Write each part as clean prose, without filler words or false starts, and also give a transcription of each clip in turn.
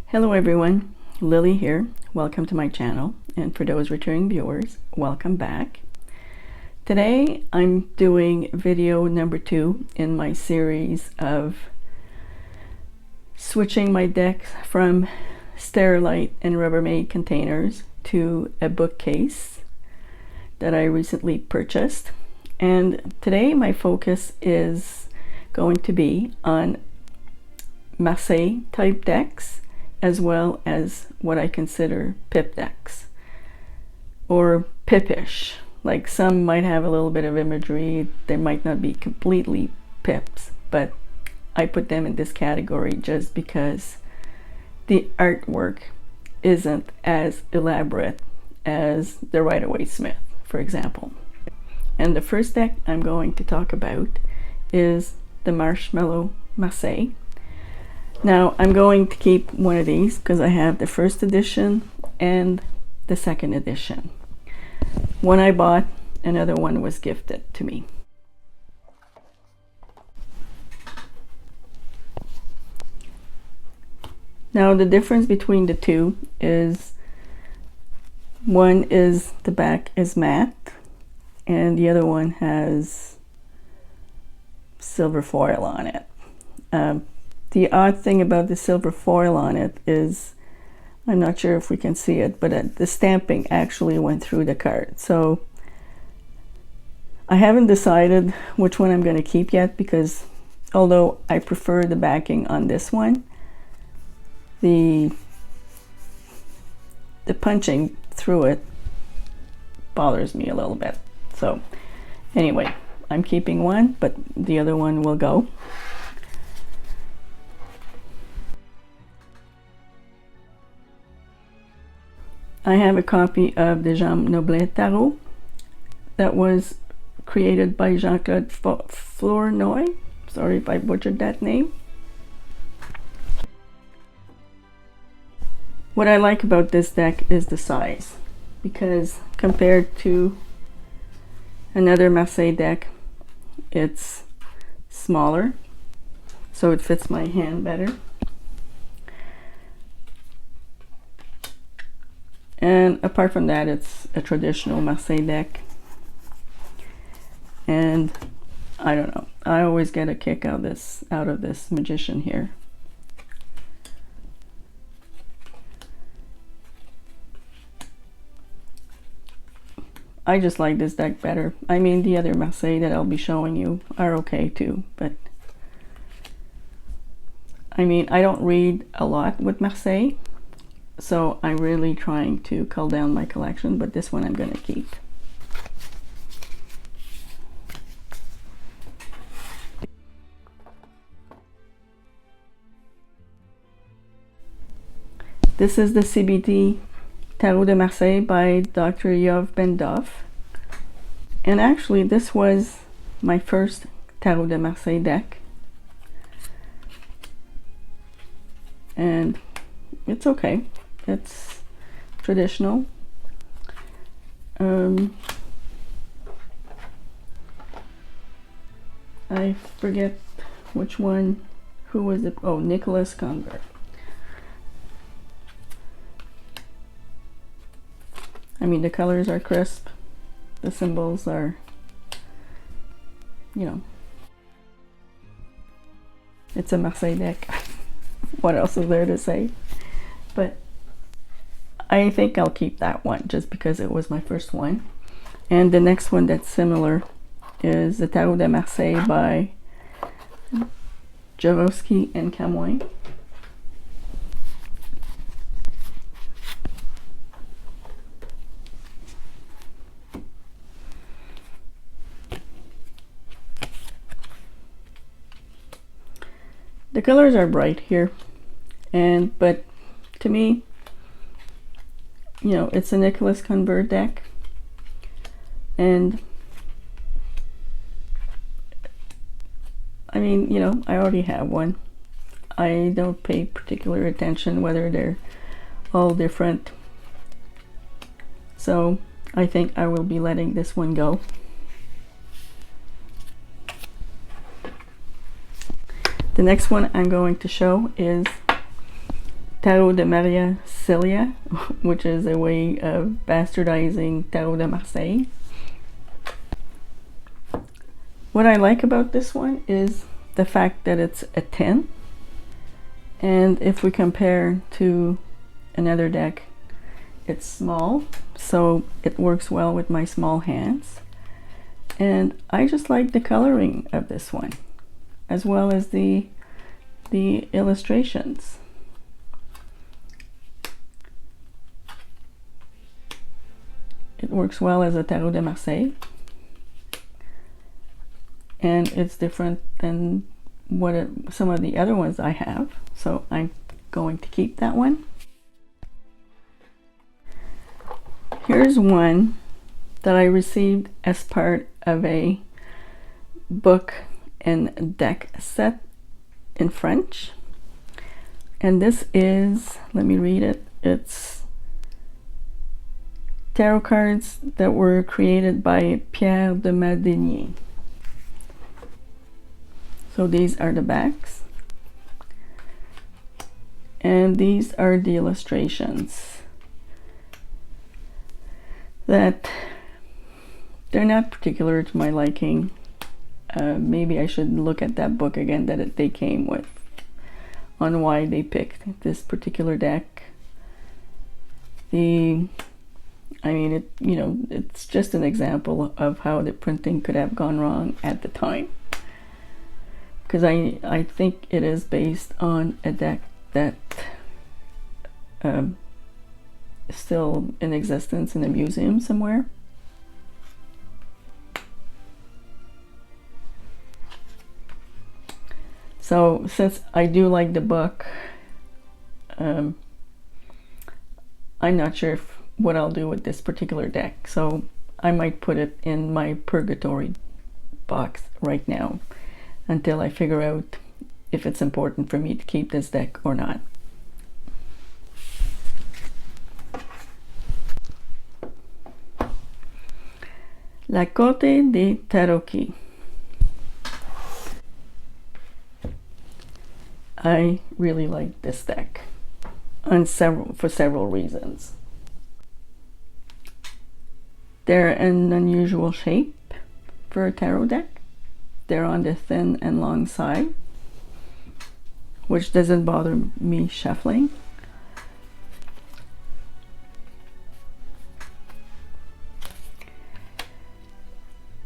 Hello everyone, Lily here. Welcome to my channel, and for those returning viewers, welcome back. Today I'm doing video number 2 in my series of switching my deck from Sterilite and Rubbermaid containers to a bookcase that I recently purchased. And today my focus is going to be on Marseille type decks, as well as what I consider pip decks, or pipish. Like, some might have a little bit of imagery, they might not be completely pips, but I put them in this category just because the artwork isn't as elaborate as the Rider-Waite-Smith, for example. And the first deck I'm going to talk about is the Marshmallow Marseille. Now I'm going to keep one of these because I have the first edition and the second edition. One I bought, another one was gifted to me. Now the difference between the two is one is the back is matte and the other one has silver foil on it. The odd thing about the silver foil on it is, I'm not sure if we can see it, but the stamping actually went through the card. So I haven't decided which one I'm going to keep yet, because although I prefer the backing on this one, the punching through it bothers me a little bit. So anyway, I'm keeping one, but the other one will go. I have a copy of the Noblet Tarot that was created by Jean-Claude Flornoy. Sorry if I butchered that name. What I like about this deck is the size, because compared to another Marseille deck, it's smaller, so it fits my hand better. And apart from that, it's a traditional Marseille deck. And I don't know, I always get a kick out of this magician here. I just like this deck better. I mean, the other Marseille that I'll be showing you are okay too, but I mean, I don't read a lot with Marseille, so I'm really trying to cull down my collection, but this one I'm going to keep. This is the CBD Tarot de Marseille by Dr. Yov Ben-Dov. And actually, this was my first Tarot de Marseille deck. And it's okay. It's traditional. I forget which one, who was it? Oh, Nicholas Convert. I mean, the colors are crisp. The symbols are, you know, it's a Marseille deck. What else is there to say? But I think I'll keep that one just because it was my first one. And the next one that's similar is the Tarot de Marseille by Jodorowsky and Camoin. The colors are bright here, but to me, you know, it's a Nicholas Convert deck, and I mean, you know, I already have one. I don't pay particular attention whether they're all different, so I think I will be letting this one go. The next one I'm going to show is Tarot de Maria Celia, which is a way of bastardizing Tarot de Marseille. What I like about this one is the fact that it's a 10. And if we compare to another deck, it's small, so it works well with my small hands. And I just like the coloring of this one, as well as the illustrations. It works well as a Tarot de Marseille, and it's different than what some of the other ones I have, so I'm going to keep that one. Here's one that I received as part of a book and deck set in French, and this is, let me read it, it's tarot cards that were created by Pierre de Madenié. So these are the backs, and these are the illustrations that they're not particular to my liking. Maybe I should look at that book again that they came with on why they picked this particular deck. I mean, it's just an example of how the printing could have gone wrong at the time, because I think it is based on a deck that is still in existence in a museum somewhere. So since I do like the book, I'm not sure what I'll do with this particular deck, so I might put it in my purgatory box right now until I figure out if it's important for me to keep this deck or not. La Corte de Tarocchi. I really like this deck for several reasons. They're an unusual shape for a tarot deck. They're on the thin and long side, which doesn't bother me shuffling.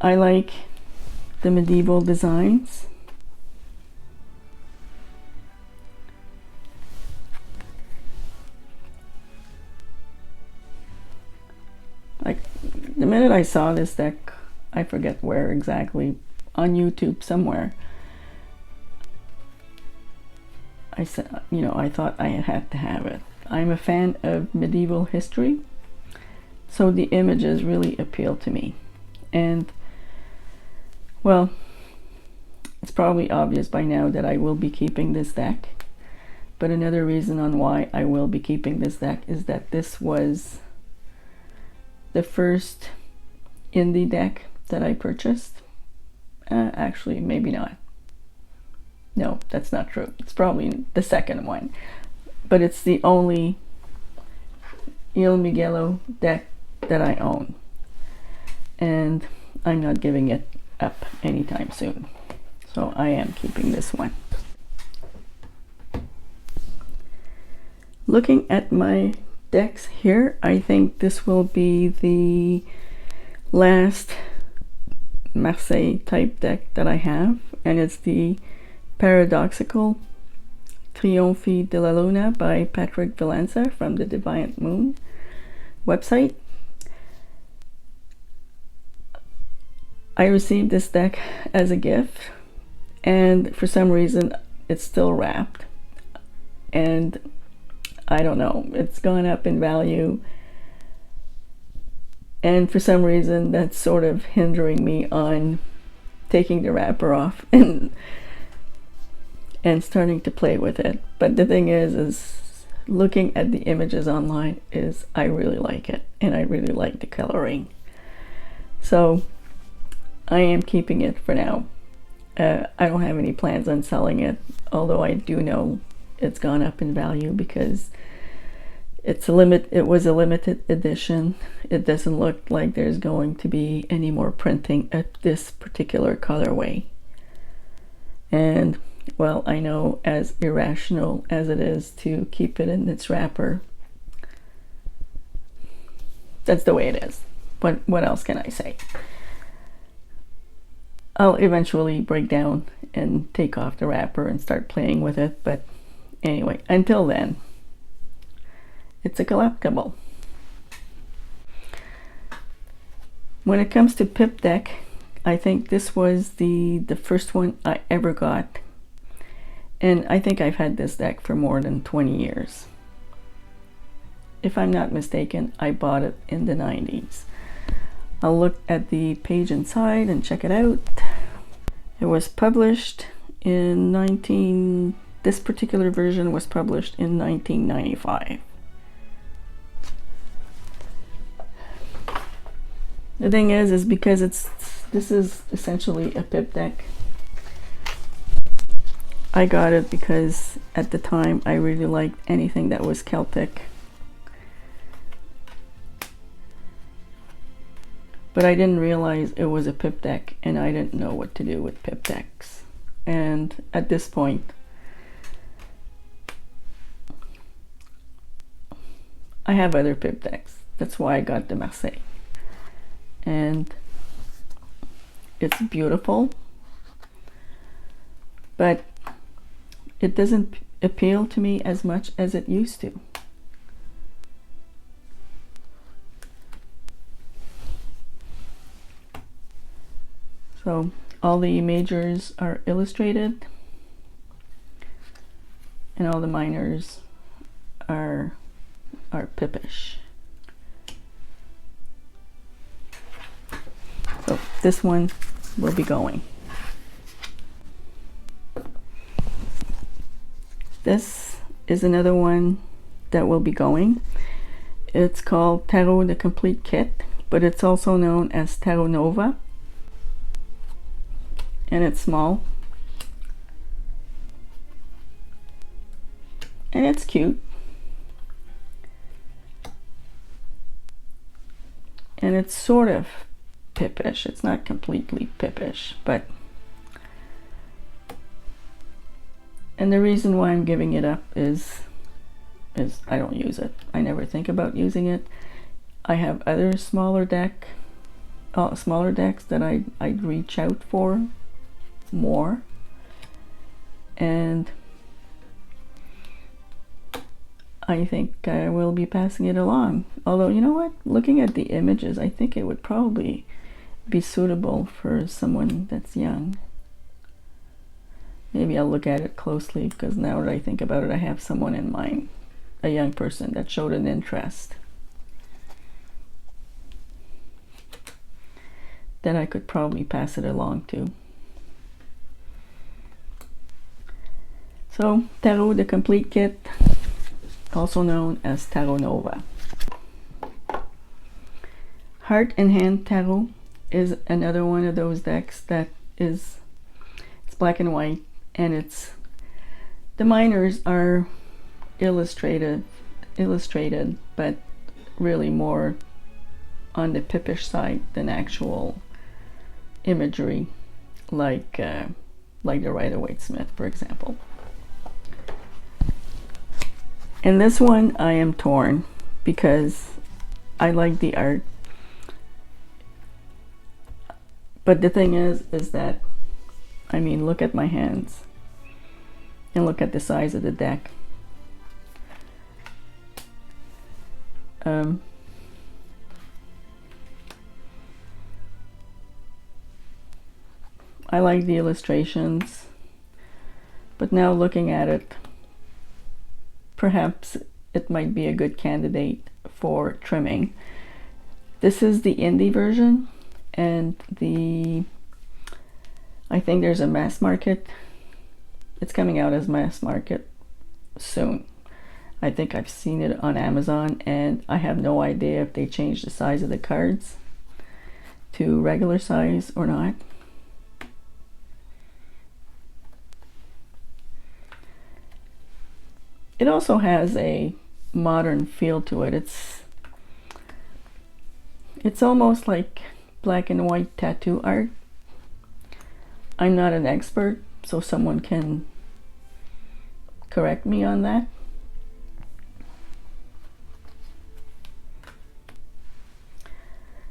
I like the medieval designs. Like, the minute I saw this deck, I forget where exactly, on YouTube somewhere, I said, I thought I had to have it. I'm a fan of medieval history, so the images really appeal to me. And, well, it's probably obvious by now that I will be keeping this deck, but another reason on why I will be keeping this deck is that this was the first indie deck that I purchased. Actually, maybe not. No, that's not true. It's probably the second one, but it's the only Il Miguelo deck that I own, and I'm not giving it up anytime soon, so I am keeping this one. Looking at my decks here, I think this will be the last Marseille type deck that I have, and it's the Paradoxical Triofi della Luna by Patrick Valenza from the Deviant Moon website. I received this deck as a gift, and for some reason it's still wrapped, and I don't know, it's gone up in value, and for some reason that's sort of hindering me on taking the wrapper off and starting to play with it. But the thing is looking at the images online, is I really like it, and I really like the coloring, so I am keeping it for now. I don't have any plans on selling it, although I do know it's gone up in value because it was a limited edition. It doesn't look like there's going to be any more printing at this particular colorway. And well, I know, as irrational as it is to keep it in its wrapper, that's the way it is. But what else can I say? I'll eventually break down and take off the wrapper and start playing with it, but anyway, until then, it's a collectible. When it comes to pip deck, I think this was the first one I ever got, and I think I've had this deck for more than 20 years. If I'm not mistaken, I bought it in the 90s. I'll look at the page inside and check it out. It was published in this particular version was published in 1995. The thing is because this is essentially a pip deck, I got it because at the time I really liked anything that was Celtic. But I didn't realize it was a pip deck, and I didn't know what to do with pip decks. And at this point, I have other pip decks. That's why I got the Marseille. And it's beautiful, but it doesn't appeal to me as much as it used to. So all the majors are illustrated, and all the minors are pipish. So this one will be going. This is another one that will be going. It's called Tarot the Complete Kit, but it's also known as Tarot Nova. And it's small. And it's cute. And it's sort of pipish. It's not completely pipish, but... And the reason why I'm giving it up is I don't use it. I never think about using it. I have other smaller decks that I'd reach out for more, and I think I will be passing it along. Although, you know what, looking at the images, I think it would probably be suitable for someone that's young. Maybe I'll look at it closely, because now that I think about it, I have someone in mind, a young person that showed an interest that I could probably pass it along to. So, Tarot the Complete Kit, also known as Tarot Nova. Heart and Hand Tarot is another one of those decks that it's black and white, and the minors are illustrated, but really more on the pipish side than actual imagery, like the Rider-Waite-Smith, for example. In this one, I am torn because I like the art, but the thing is that, I mean, look at my hands and look at the size of the deck. I like the illustrations, but now looking at it, perhaps it might be a good candidate for trimming. This is the indie version, and I think there's a mass market. It's coming out as mass market soon. I think I've seen it on Amazon, and I have no idea if they changed the size of the cards to regular size or not. It also has a modern feel to it. It's almost like black and white tattoo art. I'm not an expert, so someone can correct me on that.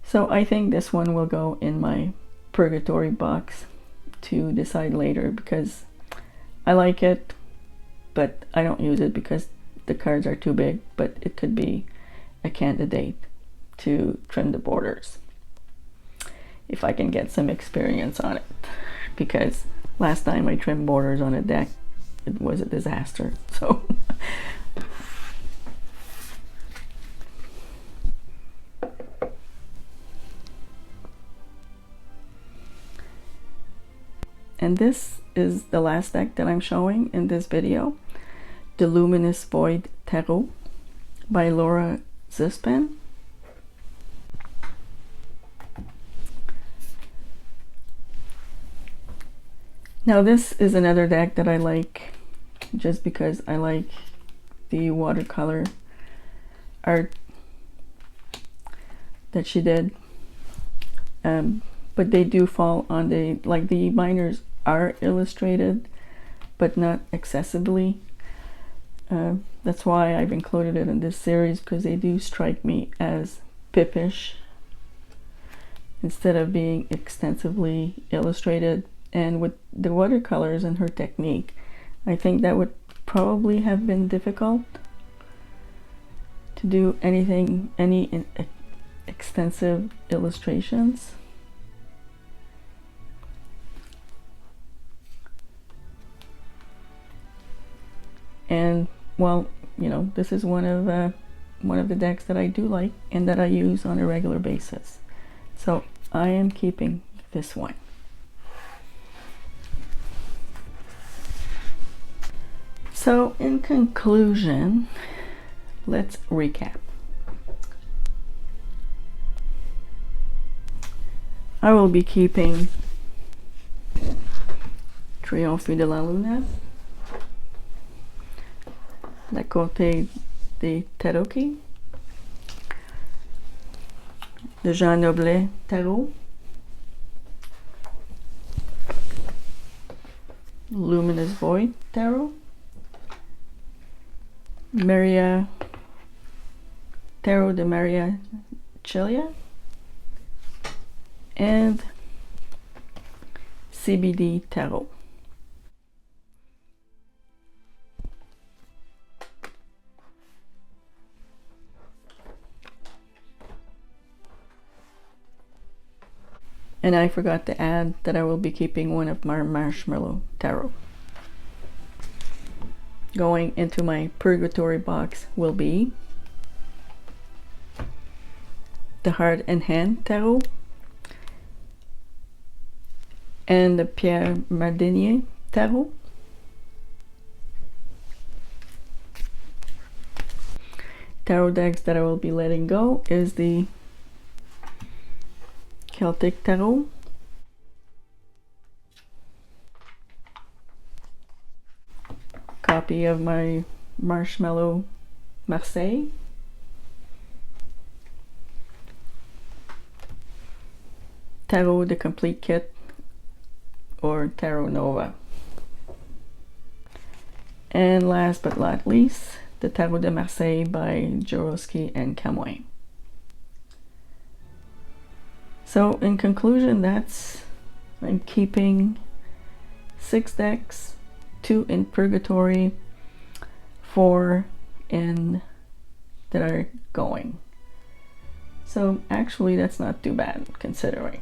So I think this one will go in my purgatory box to decide later, because I like it, but I don't use it because the cards are too big. But it could be a candidate to trim the borders if I can get some experience on it, because last time I trimmed borders on a deck, it was a disaster. So and this is the last deck that I'm showing in this video, the Luminous Void Tarot by Laura Zispan. Now this is another deck that I like just because I like the watercolor art that she did, but they do fall on the, like, the minors are illustrated but not excessively. That's why I've included it in this series, because they do strike me as pippish instead of being extensively illustrated. And with the watercolors and her technique, I think that would probably have been difficult to do any extensive illustrations. And well, you know, this is one of the decks that I do like and that I use on a regular basis. So I am keeping this one. So in conclusion, let's recap. I will be keeping Triofi della Luna, la Corte de Tarocchi, the Jean Noblet Tarot, Luminous Void Tarot, Tarot de Celia, and CBD Tarot. And I forgot to add that I will be keeping one of my Marshmallow Tarot. Going into my purgatory box will be the Heart and Hand Tarot and the Pierre Madenié Tarot, tarot decks that I will be letting go is the Celtic Tarot, copy of my Marshmallow Marseille, Tarot the Complete Kit or Tarot Nova, and last but not least, the Tarot de Marseille by Jodorowsky and Camoin. So in conclusion, I'm keeping 6 decks, 2 in purgatory, 4 in that are going. So actually that's not too bad considering.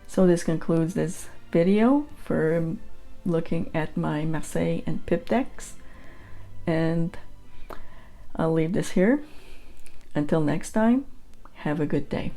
So this concludes this video for looking at my Marseille and Pip decks, and I'll leave this here. Until next time, have a good day.